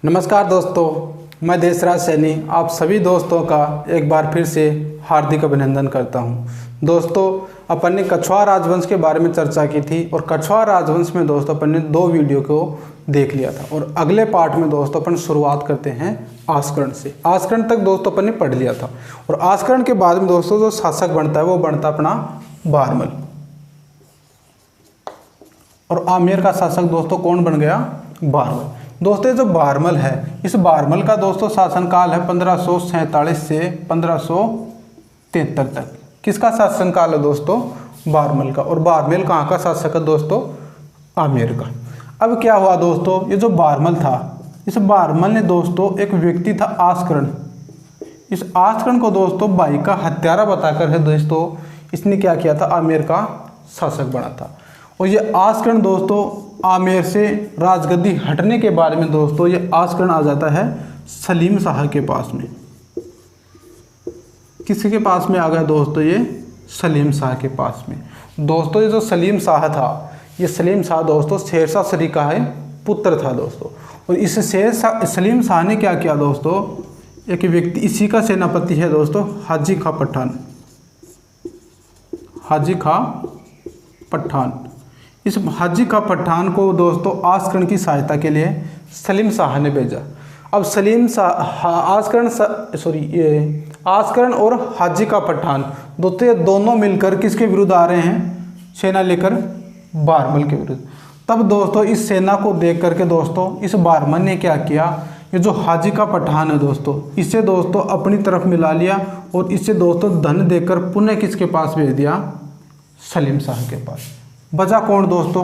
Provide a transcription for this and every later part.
नमस्कार दोस्तों, मैं देशराज सैनी आप सभी दोस्तों का एक बार फिर से हार्दिक अभिनंदन करता हूं। दोस्तों, अपन ने कछवाहा राजवंश के बारे में चर्चा की थी और कछवाहा राजवंश में दोस्तों अपन ने 2 वीडियो को देख लिया था और अगले पार्ट में दोस्तों अपन शुरुआत करते हैं आस्करण से। आस्करण तक दोस्तों अपन ने पढ़ लिया था और आस्करण के बाद में दोस्तों जो शासक बनता है वो बनता अपना बारमल। और आमेर का शासक दोस्तों कौन बन गया? बारमल। दोस्तों जो बारमल है, इस बारमल का दोस्तों शासनकाल है 1547 से 1573 तक। किसका शासनकाल है दोस्तों? बारमल का। और बारमल कहाँ का शासक है दोस्तों? आमेर का। अब क्या हुआ दोस्तों, ये जो बारमल था, इस बारमल ने दोस्तों एक व्यक्ति था आस्करण। इस आस्करण को दोस्तों भाई का हत्यारा बताकर है दोस्तों इसने क्या किया था? आमेर का शासक बना था। और ये आस्करण दोस्तों आमेर से राजगद्दी हटने के बाद में दोस्तों ये आस्करण आ जाता है सलीम शाह के पास में। किसके पास में आ गया दोस्तों? ये सलीम शाह के पास में। दोस्तों ये जो सलीम शाह था, ये सलीम शाह दोस्तों शेरशाह सूरी का है पुत्र था दोस्तों। और इस सलीम शाह ने क्या किया दोस्तों? एक व्यक्ति, इसी का सेनापति है दोस्तों हाजी खां पठान। हाजी खां पठान। इस हाजी खां पठान को दोस्तों आस्करण की सहायता के लिए सलीम शाह ने भेजा। अब सलीम शाह आस्करण और हाजी खां पठान दोस्तों ये दोनों मिलकर किसके विरुद्ध आ रहे हैं? सेना लेकर बारमल के विरुद्ध। तब दोस्तों इस सेना को देख करके दोस्तों इस बारमल ने क्या किया? ये जो हाजी खां पठान है दोस्तों, इसे दोस्तों अपनी तरफ मिला लिया और इसे दोस्तों धन देकर पुनः किसके पास भेज दिया? सलीम शाह के पास। बचा कौन दोस्तों?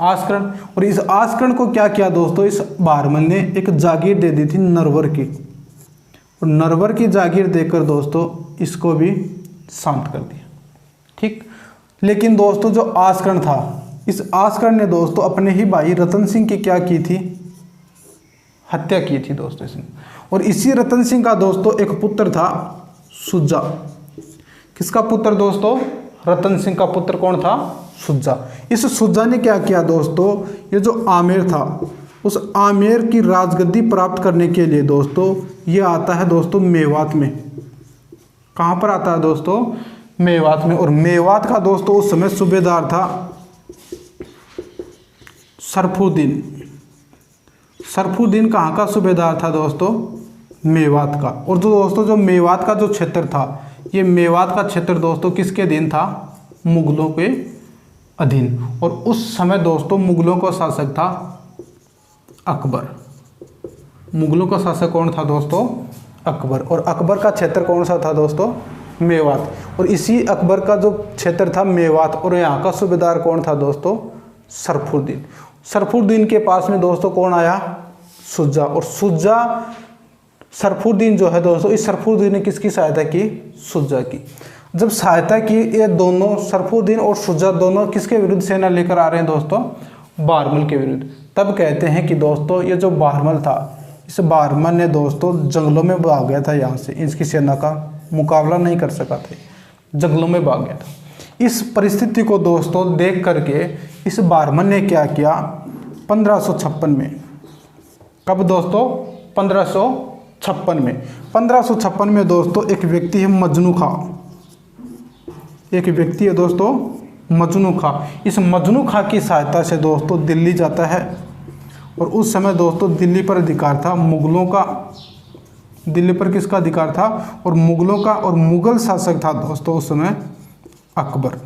आस्करण। और इस आस्करण को क्या किया दोस्तों? इस बारमल ने एक जागीर दे दी थी नरवर की, और नरवर की जागीर देकर दोस्तों इसको भी शांत कर दिया। ठीक। लेकिन दोस्तों जो आस्करण था, इस आस्करण ने दोस्तों अपने ही भाई रतन सिंह की क्या की थी? हत्या की थी दोस्तों इसने। और इसी रतन सिंह का दोस्तों एक पुत्र था सुजा। किसका पुत्र दोस्तों? रतन सिंह का पुत्र कौन था? सुजा। इस सुजा ने क्या किया दोस्तों? ये जो आमेर था, उस आमेर की राजगद्दी प्राप्त करने के लिए दोस्तों ये आता है दोस्तों मेवात में। कहाँ पर आता है दोस्तों? मेवात में। और मेवात का दोस्तों उस समय सूबेदार था सरफुद्दीन। सरफुद्दीन कहाँ का सूबेदार था दोस्तों? मेवात का। और जो दोस्तों जो मेवात का जो क्षेत्र था, ये मेवात का क्षेत्र दोस्तों किसके अधीन था? मुगलों के अधीन। और उस समय दोस्तों मुगलों का शासक था अकबर। मुगलों का शासक कौन था दोस्तों? अकबर। और अकबर का क्षेत्र कौन सा था दोस्तों? मेवात। और इसी अकबर का जो क्षेत्र था मेवात, और यहाँ का सूबेदार कौन था दोस्तों? सरफुद्दीन। सरफुद्दीन के पास में दोस्तों कौन आया? सुजा। और सुजा सरफुद्दीन जो है दोस्तों, इस सरफुद्दीन ने किसकी सहायता की? सुजा की। जब सहायता की, ये दोनों सरफुद्दीन और सुजा दोनों किसके विरुद्ध सेना लेकर आ रहे हैं दोस्तों? बारमल के विरुद्ध। तब कहते हैं कि दोस्तों ये जो बारमल था, इस बारमल ने दोस्तों जंगलों में भाग गया था। यहाँ से इसकी सेना का मुकाबला नहीं कर सका था, जंगलों में भाग गया था। इस परिस्थिति को दोस्तों देख करके इस बारमल ने क्या किया? 1556 में। कब दोस्तों? 1556 में। 1556 में दोस्तों एक व्यक्ति है मजनू खां। एक व्यक्ति है दोस्तों मजनू खां। इस मजनू खां की सहायता से दोस्तों दिल्ली जाता है। और उस समय दोस्तों दिल्ली पर अधिकार था मुगलों का। दिल्ली पर किसका अधिकार था? और मुगलों का। और मुगल शासक था दोस्तों उस समय अकबर।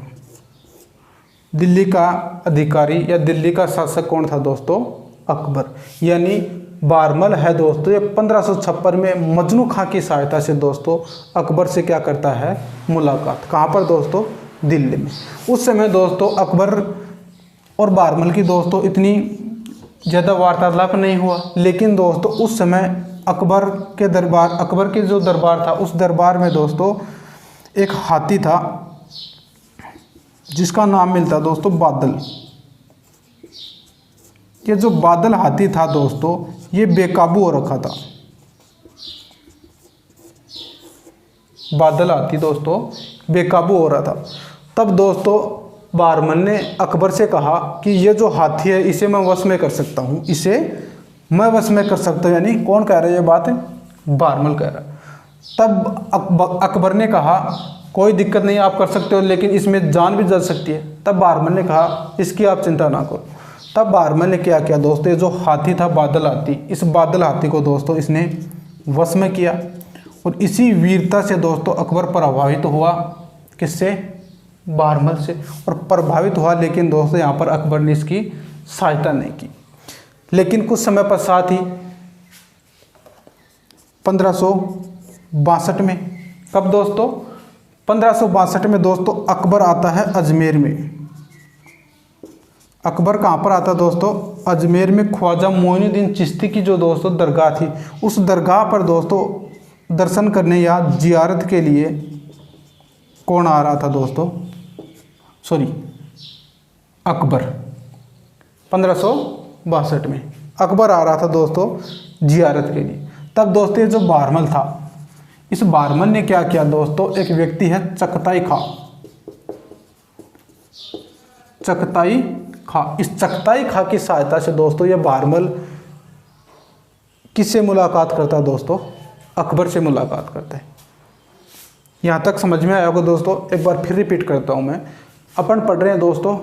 दिल्ली का अधिकारी या दिल्ली का शासक कौन था दोस्तों? अकबर। यानी बारमल है दोस्तों ये 1556 में मजनू खां की सहायता से दोस्तों अकबर से क्या करता है? मुलाकात। कहाँ पर दोस्तों? दिल्ली में। उस समय दोस्तों अकबर और बारमल की दोस्तों इतनी ज़्यादा वार्तालाप नहीं हुआ, लेकिन दोस्तों उस समय अकबर के जो दरबार था, उस दरबार में दोस्तों एक हाथी था जिसका नाम मिलता दोस्तों बादल। ये जो बादल हाथी था दोस्तों ये बेकाबू हो रखा था। बादल हाथी दोस्तों बेकाबू हो रहा था। तब दोस्तों बारमल ने अकबर से कहा कि ये जो हाथी है इसे मैं वश में कर सकता हूँ, इसे मैं वश में कर सकता हूँ, यानी कौन कह रहा है ये बात? बारमल कह रहा है। तब अकबर ने कहा कोई दिक्कत नहीं, आप कर सकते हो, लेकिन इसमें जान भी जल सकती है। तब बारमल ने कहा इसकी आप चिंता ना करो। तब बारमल ने क्या किया दोस्तों, ये जो हाथी था बादल हाथी, इस बादल हाथी को दोस्तों इसने वश में किया। और इसी वीरता से दोस्तों अकबर प्रभावित हुआ, किससे? बारमल से। और प्रभावित हुआ, लेकिन दोस्तों यहाँ पर अकबर ने इसकी सहायता नहीं की। लेकिन कुछ समय पश्चात ही 1562 में, कब दोस्तों? 1562 में दोस्तों अकबर आता है अजमेर में। अकबर कहाँ पर आता है दोस्तों? अजमेर में ख्वाजा मोइनुद्दीन चिश्ती की जो दोस्तों दरगाह थी, उस दरगाह पर दोस्तों दर्शन करने या जियारत के लिए कौन आ रहा था दोस्तों? अकबर। 1562 में अकबर आ रहा था दोस्तों जियारत के लिए। तब दोस्तों ये जो बारमल था, इस बारमल ने क्या किया दोस्तों, एक व्यक्ति है चगताई खां, इस चगताई खां की सहायता से दोस्तों ये बारमल किससे मुलाकात करता है दोस्तों? अकबर से मुलाकात करता है। यहाँ तक समझ में आया होगा दोस्तों। एक बार फिर रिपीट करता हूँ मैं। अपन पढ़ रहे हैं दोस्तों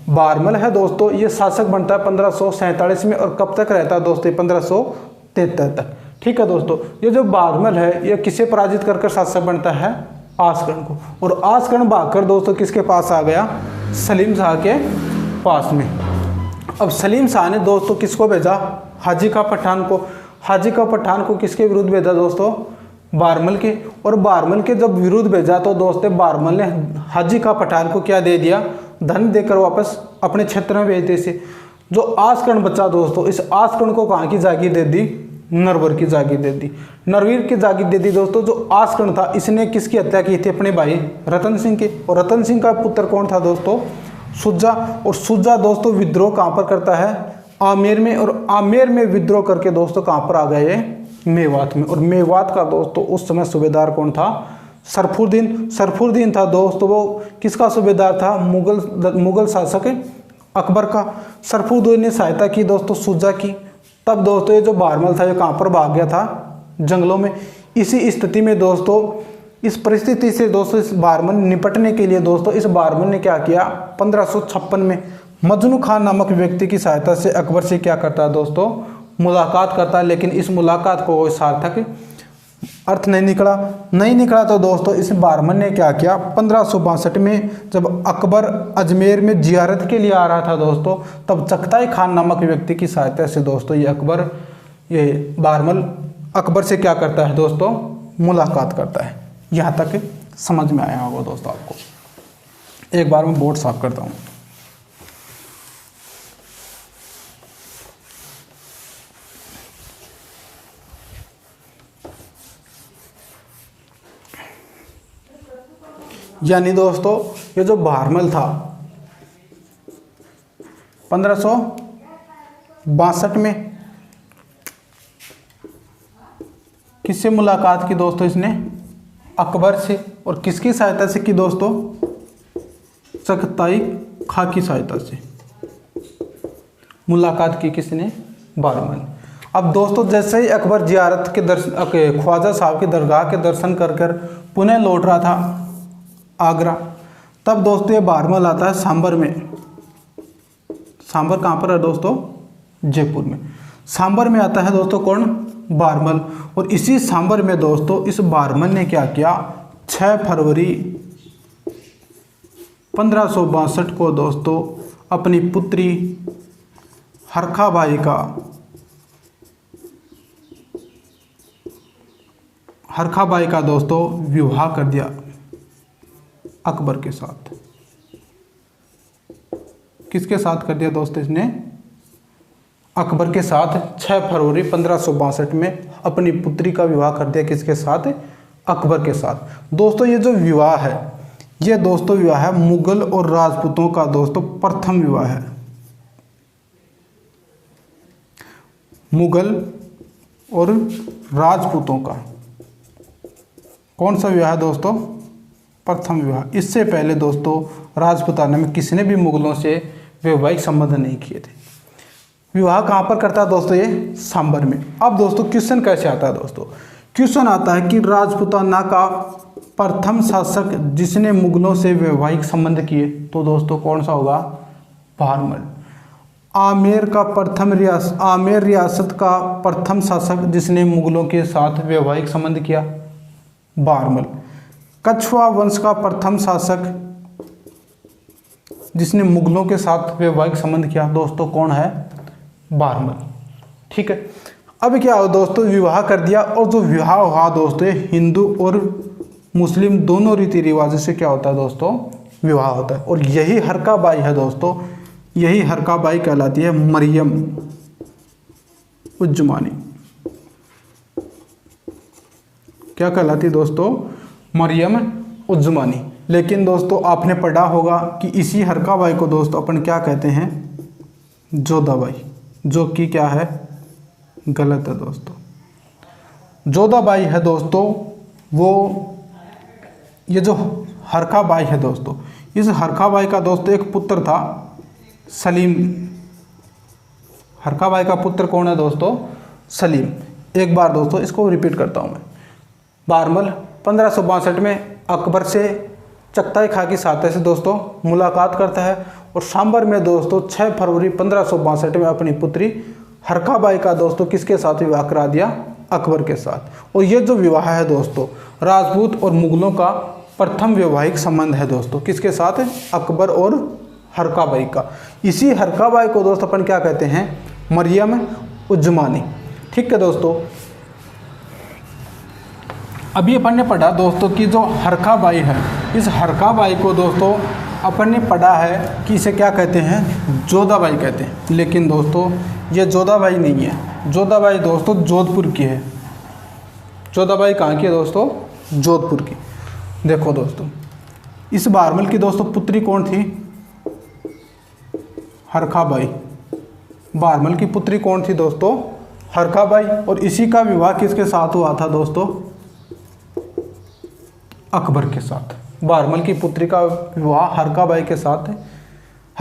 बारमल है दोस्तों, ये शासक बनता है 1547 में, और कब तक रहता है दोस्तों? 1573 तक। ठीक है दोस्तों। ये जो बारमल है ये किसे पराजित कर शासक बनता है? आसकर्ण को। और आसकर्ण भागकर दोस्तों किसके पास आ गया? सलीम शाह के पास में। अब सलीम शाह ने दोस्तों किसको भेजा? हाजी का पठान को। हाजी का पठान को किसके विरुद्ध भेजा दोस्तों? बारमल के। और बारमल के जब विरुद्ध भेजा तो दोस्तों बारमल ने हाजी का पठान को क्या दे दिया? धन देकर वापस अपने क्षेत्र में भेज दे से। जो आसकर्ण बचा दोस्तों, इस आसकर्ण को कहाँ की जागीर दे दी? नरवर की जागीर दे दी। नरवीर की जागीर दे दी दोस्तों। जो आसकर्ण था इसने किसकी हत्या की थी? अपने भाई रतन सिंह की। और रतन सिंह का पुत्र कौन था दोस्तों? सुजा। और सुजा दोस्तों विद्रोह कहाँ पर करता है? आमेर में। और आमेर में विद्रोह करके दोस्तों कहाँ पर आ गए? मेवात में। और मेवात का दोस्तों उस समय सूबेदार कौन था? सरफुद्दीन था दोस्तों। वो किसका सूबेदार था? मुगल शासक अकबर का। सरफुद्दीन ने सहायता की दोस्तों सुजा की। तब दोस्तों ये जो बारमल था ये कहाँ पर भाग गया था? जंगलों में। इसी स्थिति में दोस्तों, इस परिस्थिति से दोस्तों इस बारमल निपटने के लिए दोस्तों इस बारमल ने क्या किया? 1556 में मजनू खान नामक व्यक्ति की सहायता से अकबर से क्या करता है दोस्तों? मुलाकात करता है। लेकिन इस मुलाकात को कोई सार्थक अर्थ नहीं निकला तो दोस्तों इस बारमल ने क्या किया? 1562 में जब अकबर अजमेर में जियारत के लिए आ रहा था दोस्तों, तब चगताई खान नामक व्यक्ति की सहायता से दोस्तों ये बारमल अकबर से क्या करता है दोस्तों? मुलाकात करता है। यहाँ तक समझ में आया होगा दोस्तों आपको। एक बार मैं बोर्ड साफ करता हूँ। यानी दोस्तों ये जो बारमल था 1562 में किससे मुलाकात की दोस्तों? इसने अकबर से। और किसकी सहायता से की दोस्तों? चगताई खां की सहायता से मुलाकात की किसने? बारमल। अब दोस्तों जैसे ही अकबर जियारत के दर्शन ख्वाजा साहब के दरगाह के दर्शन कर पुणे लौट रहा था आगरा, तब दोस्तों ये बारमल आता है सांबर में। सांबर कहाँ पर है दोस्तों? जयपुर में। सांबर में आता है दोस्तों कौन? बारमल। और इसी सांबर में दोस्तों इस बारमल ने क्या किया? 6 फरवरी 1562 को दोस्तों अपनी पुत्री हरखाबाई का दोस्तों विवाह कर दिया अकबर के साथ। किसके साथ कर दिया दोस्तों इसने? अकबर के साथ। 6 फरवरी 1562 में अपनी पुत्री का विवाह कर दिया किसके साथ? अकबर के साथ। दोस्तों ये जो विवाह है ये दोस्तों विवाह है मुगल और राजपूतों का दोस्तों प्रथम विवाह है। मुगल और राजपूतों का कौन सा विवाह है दोस्तों? प्रथम विवाह। इससे पहले दोस्तों राजपूताना में किसी ने भी मुगलों से वैवाहिक संबंध नहीं किए थे। विवाह कहाँ पर करता है दोस्तों? ये सांबर में। अब दोस्तों क्वेश्चन कैसे आता है दोस्तों? क्वेश्चन आता है कि राजपूताना का प्रथम शासक जिसने मुगलों से वैवाहिक संबंध किए, तो दोस्तों कौन सा होगा? बहरमल। आमेर रियासत का प्रथम शासक जिसने मुगलों के साथ वैवाहिक संबंध किया, बहरमल। कछवा वंश का प्रथम शासक जिसने मुगलों के साथ वैवाहिक संबंध किया, दोस्तों कौन है? बहरमल। ठीक है। अब क्या हो दोस्तों, विवाह कर दिया, और जो विवाह हुआ दोस्तों हिंदू और मुस्लिम दोनों रीति रिवाजों से क्या होता है दोस्तों? विवाह होता है। और यही हरकाबाई है दोस्तों, यही हरकाबाई कहलाती है मरियम उज़्ज़मानी। क्या कहलाती है दोस्तों? मरियम उज़्ज़मानी। लेकिन दोस्तों आपने पढ़ा होगा कि इसी हरकाबाई को दोस्तों अपन क्या कहते हैं? जोधाबाई, जो कि क्या है? गलत है दोस्तों। जोधाबाई है दोस्तों वो, ये जो हरकाबाई है दोस्तों, इस हरकाबाई का दोस्तों एक पुत्र था सलीम। हरकाबाई का पुत्र कौन है दोस्तों? सलीम। एक बार दोस्तों इसको रिपीट करता हूँ मैं। बहरमल 1562 में अकबर से चगताई खाकी सातह से दोस्तों मुलाकात करता है, और सांबर में दोस्तों 6 फरवरी 1562 में अपनी पुत्री हरकाबाई का दोस्तों किसके साथ विवाह करा दिया? अकबर के साथ। और ये जो विवाह है दोस्तों राजपूत और मुगलों का प्रथम वैवाहिक संबंध है दोस्तों, किसके साथ? अकबर और हरकाबाई का। इसी हरकाबाई को दोस्तों अपन क्या कहते हैं? मरियम उज़्ज़मानी। ठीक है दोस्तों। अभी अपन ने पढ़ा दोस्तों कि जो हरकाबाई है, इस हरकाबाई को दोस्तों अपन ने पढ़ा है कि इसे क्या कहते हैं? जोधाबाई कहते हैं। लेकिन दोस्तों ये जोधाबाई नहीं है। जोधाबाई दोस्तों जोधपुर की है। जोधाबाई कहाँ की है दोस्तों? जोधपुर की। देखो दोस्तों इस बहरमल की दोस्तों पुत्री कौन थी? हरकाबाई। बहरमल की पुत्री कौन थी दोस्तों? हरकाबाई। और इसी का विवाह किसके साथ हुआ था दोस्तों? अकबर के साथ। बहरमल की पुत्री का विवाह हरकाबाई के साथ है।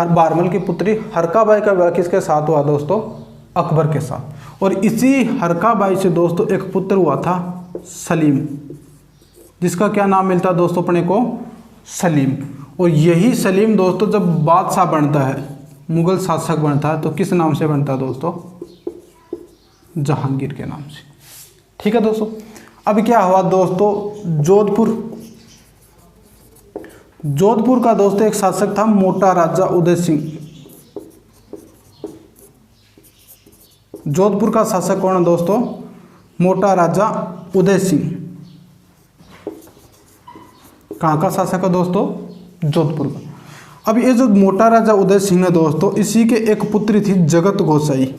बहरमल की पुत्री हरकाबाई का विवाह किसके साथ हुआ दोस्तों? अकबर के साथ। और इसी हरकाबाई से दोस्तों एक पुत्र हुआ था सलीम, जिसका क्या नाम मिलता है दोस्तों अपने को? सलीम। और यही सलीम दोस्तों जब बादशाह बनता है, मुगल शासक बनता है, तो किस नाम से बनता है दोस्तों? जहांगीर के नाम से। ठीक है दोस्तों। अब क्या हुआ दोस्तों, जोधपुर का दोस्तों एक शासक था मोटा राजा उदय सिंह। जोधपुर का शासक कौन है दोस्तों? मोटा राजा उदय सिंह। कहाँ का शासक है दोस्तों? जोधपुर का। अब ये जो मोटा राजा उदय सिंह है दोस्तों, इसी के एक पुत्री थी जगत गोसाई।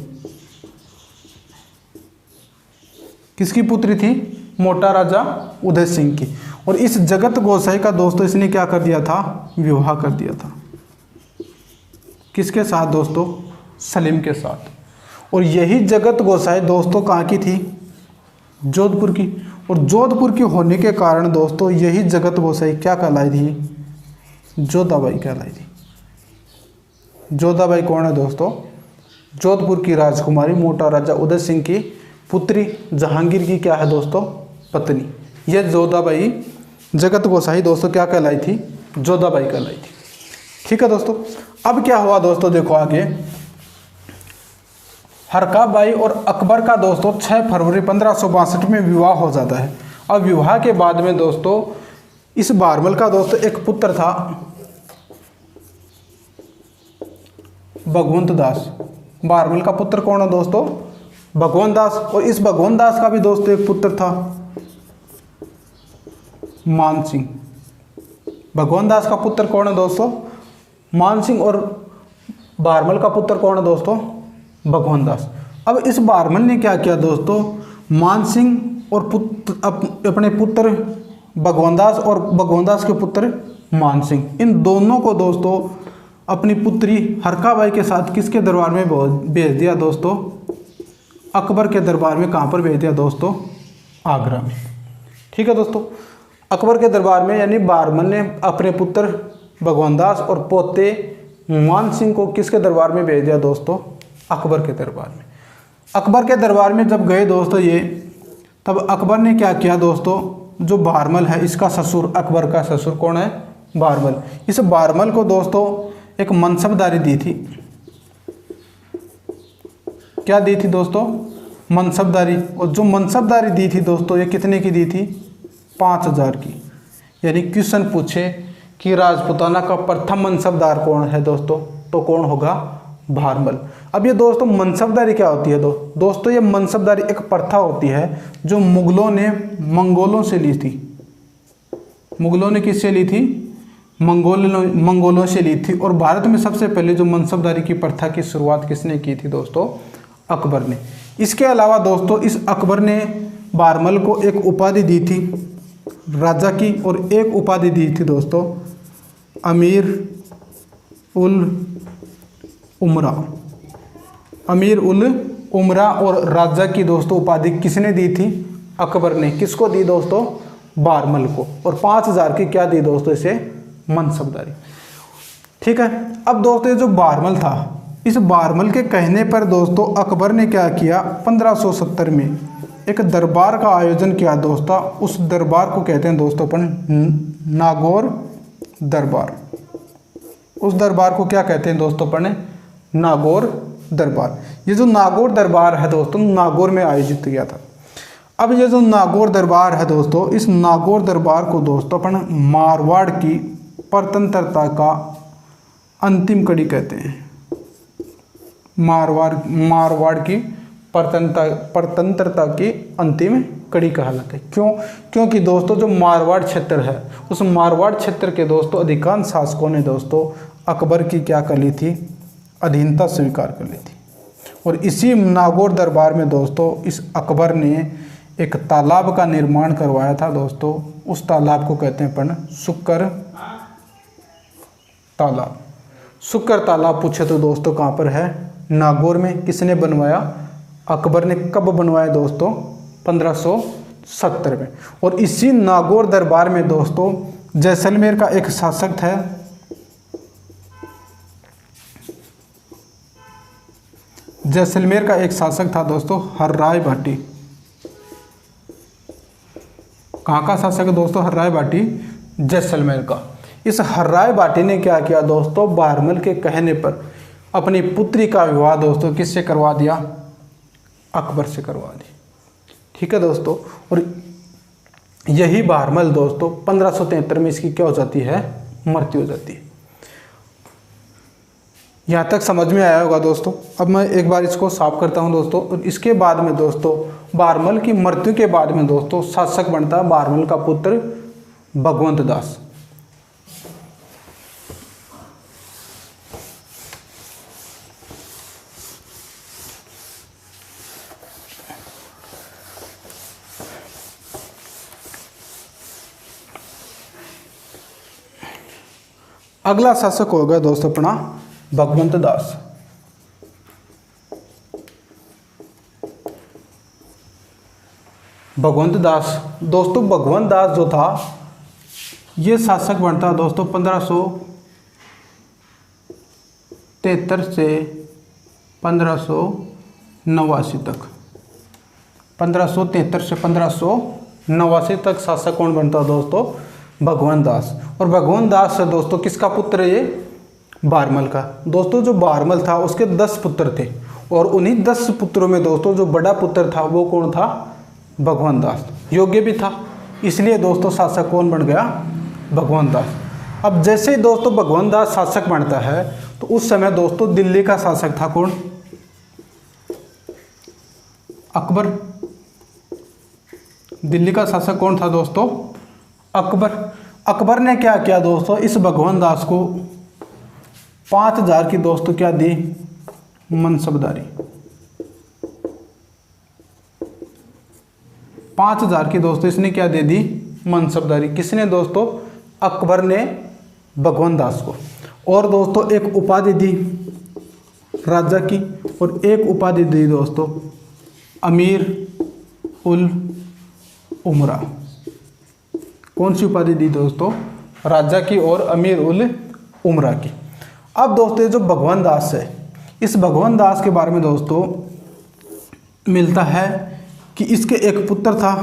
किसकी पुत्री थी? मोटा राजा उदय सिंह की। और इस जगत गोसाई का दोस्तों इसने क्या कर दिया था? विवाह कर दिया था। किसके साथ दोस्तों? सलीम के साथ। और यही जगत गोसाई दोस्तों कहाँ की थी? जोधपुर की। और जोधपुर की होने के कारण दोस्तों यही जगत गोसाई क्या कहलाई थी? जोधाबाई कहलाई थी। जोधाबाई कौन है दोस्तों? जोधपुर की राजकुमारी मोटा राजा उदय सिंह की पुत्री, जहांगीर की क्या है दोस्तों? पत्नी। यह जोधाबाई जगत गोसाई दोस्तों क्या कहलाई थी? जोधाबाई कहलाई थी। ठीक है दोस्तों। अब क्या हुआ दोस्तों, देखो आगे। हरकाबाई और अकबर का दोस्तों 6 फरवरी 1562 में विवाह हो जाता है। अब विवाह के बाद में दोस्तों इस बहरमल का दोस्तों एक पुत्र था भगवंत दास। बहरमल का पुत्र कौन है दोस्तों? भगवंत दास। और इस भगवंत दास का भी दोस्तों एक पुत्र था मान सिंह। भगवंत दास का पुत्र कौन है दोस्तों? मान सिंह। और बहरमल का पुत्र कौन है दोस्तों? भगवंत दास। अब इस बहरमल ने क्या किया दोस्तों, मान सिंह और अपने पुत्र भगवंत दास और भगवंत दास के पुत्र मान सिंह, इन दोनों को दोस्तों अपनी पुत्री हरकाबाई के साथ किसके दरबार में भेज दिया दोस्तों? अकबर के दरबार में। कहाँ पर भेज दिया दोस्तों? आगरा में। ठीक है दोस्तों। अकबर के दरबार में यानी बहरमल ने अपने पुत्र भगवंत दास और पोते मान सिंह को किसके दरबार में भेज दिया दोस्तों? अकबर के दरबार में। अकबर के दरबार में जब गए दोस्तों ये, तब अकबर ने क्या किया दोस्तों, जो बारमल है इसका ससुर, अकबर का ससुर कौन है, बारमल, इस बारमल को दोस्तों एक मनसबदारी दी थी। क्या दी थी दोस्तों, मनसबदारी। और जो मनसबदारी दी थी दोस्तों ये कितने की दी थी, 5000 की। यानी क्वेश्चन पूछे कि राजपूताना का प्रथम मनसबदार कौन है दोस्तों, तो कौन होगा, बारमल। अब ये दोस्तों मनसबदारी क्या होती है दोस्तों, ये मनसबदारी एक प्रथा होती है जो मुगलों ने मंगोलों से ली थी। मुगलों ने किससे ली थी, मंगोलों से ली थी। और भारत में सबसे पहले जो मनसबदारी की प्रथा की शुरुआत किसने की थी दोस्तों, अकबर ने। इसके अलावा दोस्तों इस अकबर ने बारमल को एक उपाधि दी थी राजा की, और एक उपाधि दी थी दोस्तों अमीर उल उमरा। अमीर उल उमरा और राजा की दोस्तों उपाधि किसने दी थी, अकबर ने। किसको दी दोस्तों, बारमल को। और 5000 की क्या दी दोस्तों, इसे मनसबदारी। ठीक है। अब दोस्तों जो बारमल था, इस बारमल के कहने पर दोस्तों अकबर ने क्या किया, 1570 में एक दरबार का आयोजन किया दोस्तों। उस दरबार को कहते हैं दोस्तों अपन नागौर दरबार। उस दरबार को क्या कहते हैं दोस्तों अपन, नागौर दरबार। ये जो नागौर दरबार है दोस्तों नागौर में आयोजित किया था। अब ये जो नागौर दरबार है दोस्तों, इस नागौर दरबार को दोस्तों अपन मारवाड़ की परतंत्रता का अंतिम कड़ी कहते हैं। मारवाड़ की परतंत्रता की अंतिम कड़ी कहलाता है। क्यों, क्योंकि दोस्तों जो मारवाड़ क्षेत्र है, उस मारवाड़ क्षेत्र के दोस्तों अधिकांश शासकों ने दोस्तों अकबर की क्या कर ली थी, अधीनता स्वीकार कर ली थी। और इसी नागौर दरबार में दोस्तों इस अकबर ने एक तालाब का निर्माण करवाया था दोस्तों। उस तालाब को कहते हैं अपन शुक्र तालाब। शुक्र तालाब पूछे तो दोस्तों कहाँ पर है, नागौर में। किसने बनवाया, अकबर ने। कब बनवाया दोस्तों, 1570 में। और इसी नागौर दरबार में दोस्तों जैसलमेर का एक शासक था, जैसलमेर का एक शासक था दोस्तों हर्राय भाटी। कहाँ का शासक है दोस्तों, हर्राय भाटी, जैसलमेर का। इस हर्राय भाटी ने क्या किया दोस्तों, बारमल के कहने पर अपनी पुत्री का विवाह दोस्तों किससे करवा दिया, अकबर से करवा दी। ठीक है दोस्तों। और यही बारमल दोस्तों 1573 में इसकी क्या हो जाती है, मृत्यु हो जाती है। यहाँ तक समझ में आया होगा दोस्तों। अब मैं एक बार इसको साफ करता हूँ दोस्तों। और इसके बाद में दोस्तों बारमल की मृत्यु के बाद में दोस्तों शासक बनता है बारमल का पुत्र भगवंत दास। अगला शासक होगा दोस्तों अपना भगवंत दास। भगवंत दास दोस्तों, भगवंत दास जो था ये शासक बनता दोस्तों 1573 से 1589 तक। 1573 से 1589 तक शासक कौन बनता दोस्तों, भगवंत दास। और भगवंत दास दोस्तों किसका पुत्र है, ये बारमल का। दोस्तों जो बारमल था उसके 10 पुत्र थे, और उन्हीं 10 पुत्रों में दोस्तों जो बड़ा पुत्र था वो कौन था, भगवंत दास। योग्य भी था, इसलिए दोस्तों शासक कौन बन गया, भगवंत दास। अब जैसे ही दोस्तों भगवंत दास शासक बनता है तो उस समय दोस्तों दिल्ली का शासक था कौन, अकबर। दिल्ली का शासक कौन था दोस्तों, अकबर। अकबर ने क्या किया दोस्तों, इस भगवंत दास को 5000 की दोस्तों क्या दी, मनसबदारी। 5000 की दोस्तों इसने क्या दे दी, मनसबदारी। किसने दोस्तों, अकबर ने भगवंत दास को। और दोस्तों एक उपाधि दी राजा की, और एक उपाधि दी दोस्तों अमीर उल उमरा। कौन सी उपाधि दी दोस्तों, राजा की और अमीर उल उमरा की। अब दोस्तों जो भगवंत दास है इस भगवान दास के बारे में दोस्तों मिलता है कि इसके एक पुत्र था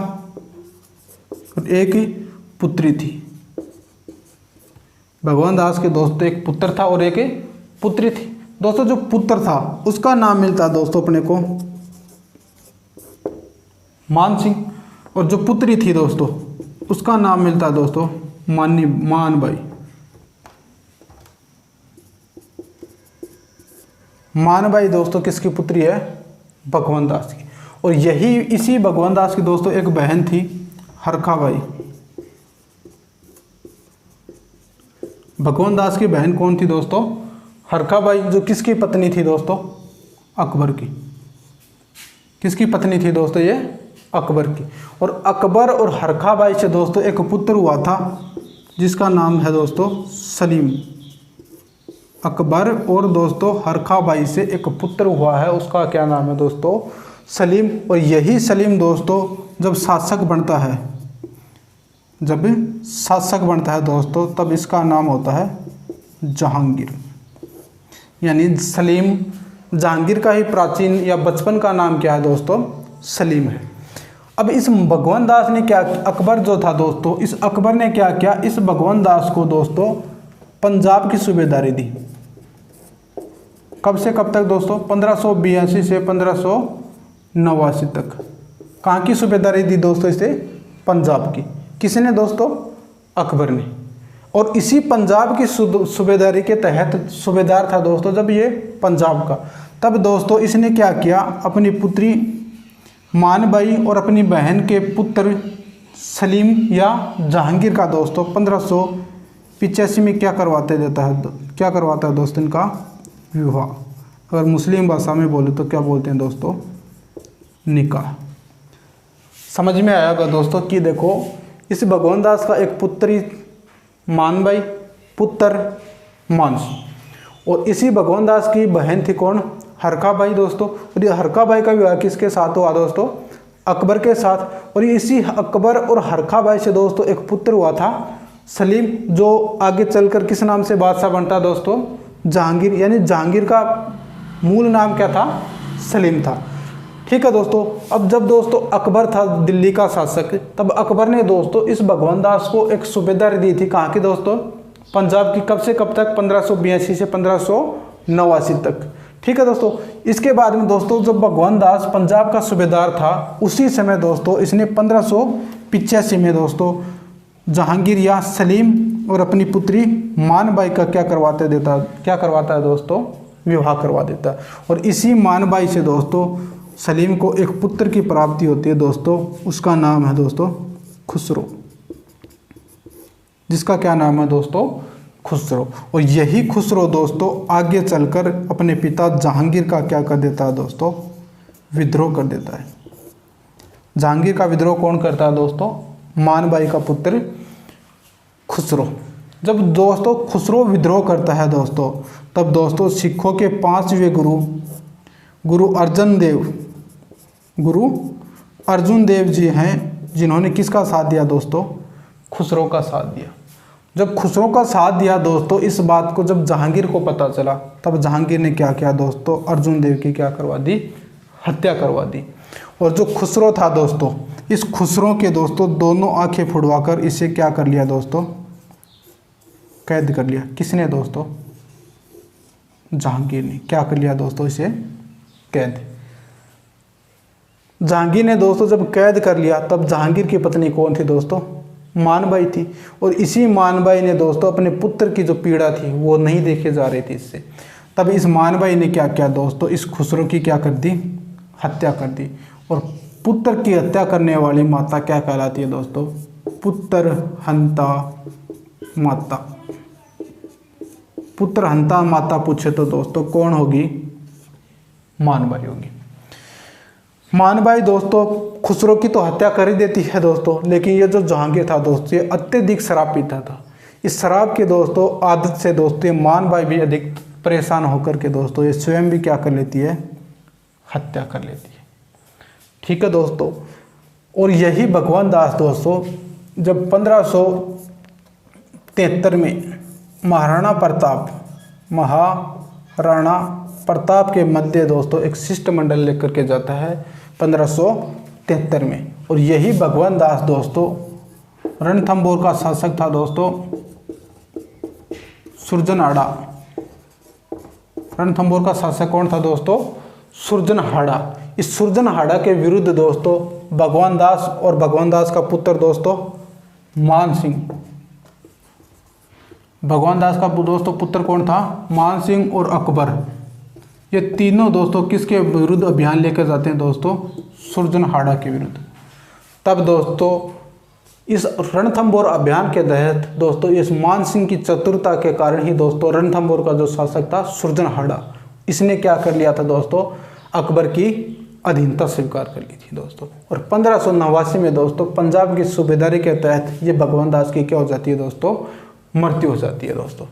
और एक पुत्री थी। भगवान दास के दोस्तों एक पुत्र था और एक पुत्री थी। दोस्तों जो पुत्र था उसका नाम मिलता है दोस्तों अपने को मान सिंह, और जो पुत्री थी दोस्तों उसका नाम मिलता है दोस्तों मानबाई। मानबाई दोस्तों किसकी पुत्री है? भगवान दास की। और यही इसी भगवान दास की दोस्तों एक बहन थी हरखाबाई। भगवान दास की बहन कौन थी दोस्तों? हरखाबाई, जो किसकी पत्नी थी दोस्तों? अकबर की। किसकी पत्नी थी दोस्तों? ये अकबर की। और अकबर और हरखाबाई से दोस्तों एक पुत्र हुआ था जिसका नाम है दोस्तों सलीम। अकबर और दोस्तों हरखाबाई से एक पुत्र हुआ है, उसका क्या नाम है दोस्तों? सलीम। और यही सलीम दोस्तों जब शासक बनता है, दोस्तों तब इसका नाम होता है जहांगीर। यानी सलीम जहांगीर का ही प्राचीन या बचपन का नाम क्या है दोस्तों? सलीम है। अब इस भगवान दास ने क्या, अकबर जो था दोस्तों, इस अकबर ने क्या किया, इस भगवान दास को दोस्तों पंजाब की सूबेदारी दी। कब से कब तक दोस्तों? 1582 से 1589 तक। कहाँ की सूबेदारी दी दोस्तों इसे? पंजाब की। किसने दोस्तों? अकबर ने। और इसी पंजाब की सूबेदारी के तहत सूबेदार था दोस्तों जब ये पंजाब का, तब दोस्तों इसने क्या किया, अपनी पुत्री मानबाई और अपनी बहन के पुत्र सलीम या जहांगीर का दोस्तों 1585 में क्या करवाता है दोस्तों? इनका विवाह। अगर मुस्लिम भाषा में बोले तो क्या बोलते हैं दोस्तों? निकाह। समझ में आएगा दोस्तों कि देखो इस भगवान दास का एक पुत्री मानबाई, पुत्र मानसिंह, और इसी भगवान दास की बहन थी कौन? हरखाबाई दोस्तों। और ये हरखाबाई का विवाह किसके साथ हुआ दोस्तों? अकबर के साथ। और इसी अकबर और हरखाबाई से दोस्तों एक पुत्र हुआ था सलीम, जो आगे चलकर किस नाम से बादशाह बनता दोस्तों? जहांगीर। यानी जहांगीर का मूल नाम क्या था? सलीम था। ठीक है दोस्तों। अब जब दोस्तों अकबर था दिल्ली का शासक, तब अकबर ने दोस्तों इस भगवान दास को एक सूबेदारी दी थी। कहाँ की दोस्तों? पंजाब की। कब से कब तक? 1582 से 1589 तक। ठीक है दोस्तों। इसके बाद में दोस्तों जब भगवान दास पंजाब का सूबेदार था, उसी समय दोस्तों इसने 1585 में दोस्तों जहांगीर या सलीम और अपनी पुत्री मानबाई का क्या करवाता है दोस्तों? विवाह करवा देता है। और इसी मानबाई से दोस्तों सलीम को एक पुत्र की प्राप्ति होती है दोस्तों, उसका नाम है दोस्तों खुसरो। जिसका क्या नाम है दोस्तों? खुसरो। और यही खुसरो दोस्तों आगे चलकर अपने पिता जहांगीर का क्या कर देता है दोस्तों? विद्रोह कर देता है। जहांगीर का विद्रोह कौन करता है दोस्तों? मानबाई का पुत्र खुसरो। जब दोस्तों खुसरो विद्रोह करता है दोस्तों, तब दोस्तों सिखों के 5वें गुरु अर्जुन देव जी हैं, जिन्होंने किसका साथ दिया दोस्तों? खुसरो का साथ दिया। जब खुसरो का साथ दिया दोस्तों, इस बात को जब जहांगीर को पता चला, तब जहांगीर ने क्या किया दोस्तों? अर्जुन देव की क्या करवा दी? हत्या करवा दी। और जो खुसरो था दोस्तों, इस खुसरो के दोस्तों दोनों आंखें फुड़वाकर इसे क्या कर लिया दोस्तों? कैद कर लिया। किसने दोस्तों? जहांगीर ने। क्या कर लिया दोस्तों? इसे कैद। जहांगीर ने दोस्तों जब कैद कर लिया, तब जहांगीर की पत्नी कौन थी दोस्तों? मानबाई थी। और इसी मानबाई ने दोस्तों अपने पुत्र की जो पीड़ा थी वो नहीं देखे जा रही थी इससे, तब इस मानबाई ने क्या किया दोस्तों? इस खुसरो की क्या कर दी? हत्या कर दी। और पुत्र की हत्या करने वाली माता क्या कहलाती है दोस्तों? पुत्र हंता माता। पुत्र हंता माता पूछे तो दोस्तों कौन होगी? मानबाई होगी। मानबाई दोस्तों खुसरो की तो हत्या कर ही देती है दोस्तों, लेकिन ये जो जहांगीर था दोस्तों ये अत्यधिक शराब पीता था। इस शराब के दोस्तों आदत से दोस्तों मानबाई भी अधिक परेशान होकर के दोस्तों ये स्वयं भी क्या कर लेती है? हत्या कर लेती है। ठीक है दोस्तों। और यही भगवान दास दोस्तों जब 1573 में महाराणा प्रताप के मध्य दोस्तों एक शिष्टमंडल लेकर के जाता है 1573 में। और यही भगवान दास दोस्तों रणथंभौर का शासक था दोस्तों। सुरजनहाड़ा, रणथंभौर का शासक कौन था दोस्तों? सुरजनहाड़ा। इस सुरजनहाड़ा के विरुद्ध दोस्तों भगवान दास और भगवान दास का पुत्र दोस्तों मान सिंह, भगवान दास का दोस्तों पुत्र कौन था? मान सिंह और अकबर। ये तीनों दोस्तों किसके विरुद्ध अभियान लेकर जाते हैं दोस्तों? सुरजनहाड़ा के विरुद्ध। तब दोस्तों इस रणथंभौर अभियान के तहत दोस्तों इस मान सिंह की चतुरता के कारण ही दोस्तों रणथंभौर का जो शासक था सुरजनहाड़ा, इसने क्या कर लिया था दोस्तों? अकबर की अधीनता स्वीकार कर ली थी दोस्तों। और 1589 में दोस्तों पंजाब की सूबेदारी के तहत ये भगवान दास की क्या हो जाती है दोस्तों? मृत्यु हो जाती है दोस्तों।